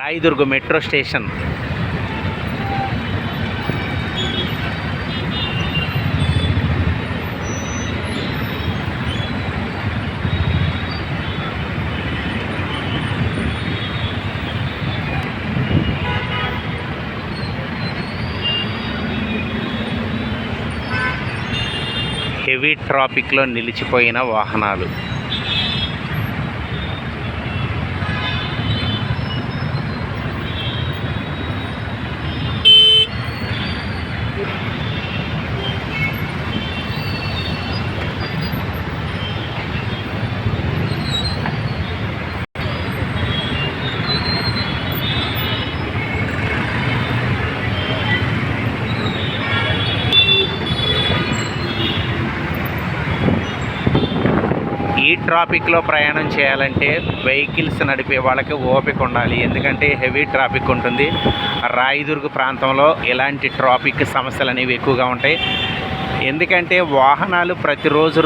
Rayadurg metro station. Heavy ట్రాఫిక్లో నిలిచిపోయిన వాహనాలు. ఈ ట్రాఫిక్లో ప్రయాణం చేయాలంటే వెహికల్స్ నడిపే వాళ్ళకి ఓపిక ఉండాలి. ఎందుకంటే హెవీ ట్రాఫిక్ ఉంటుంది. రాయదుర్గ ప్రాంతంలో ఇలాంటి ట్రాఫిక్ సమస్యలు అనేవి ఎక్కువగా ఉంటాయి. ఎందుకంటే వాహనాలు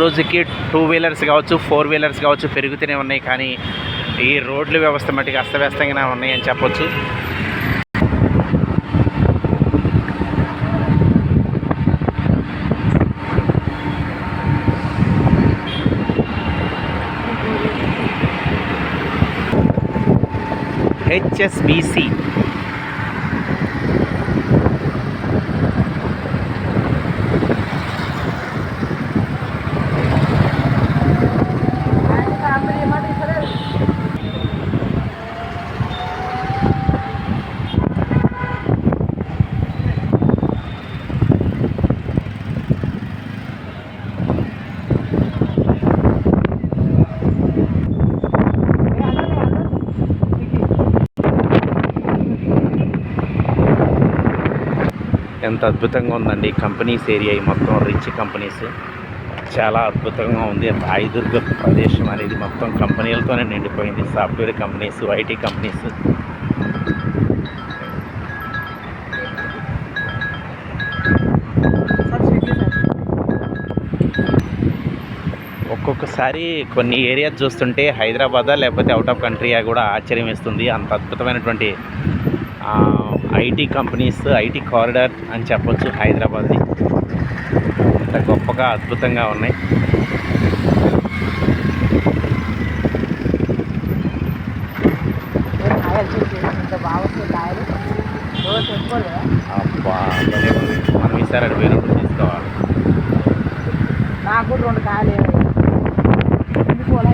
రోజుకి 2 వీలర్స్ కావచ్చు, 4 వీలర్స్ కావచ్చు పెరుగుతూనే ఉన్నాయి. కానీ ఈ రోడ్ల వ్యవస్థ మటుకు అస్తవ్యస్తంగానే ఉన్నాయని చెప్పొచ్చు. HSBC ఎంత అద్భుతంగా ఉందండి కంపెనీస్ ఏరియా. మొత్తం రిచ్ కంపెనీస్, చాలా అద్భుతంగా ఉంది. రాయదుర్గ ప్రదేశం అనేది మొత్తం కంపెనీలతోనే నిండిపోయింది. Software companies, IT companies. ఒక్కొక్కసారి కొన్ని ఏరియాస్ చూస్తుంటే హైదరాబాదా లేకపోతే అవుట్ ఆఫ్ కంట్రీయా కూడా ఆశ్చర్యం వేస్తుంది. అంత అద్భుతమైనటువంటి ఐటీ కంపెనీస్, ఐటీ కారిడార్ అని చెప్పొచ్చు హైదరాబాద్ని. ఇంత గొప్పగా అద్భుతంగా ఉన్నాయి. అబ్బా మనం ఈసారి అటు పోయినప్పుడు తీసుకోవాలి. నాకు 2 కాయలు కూడా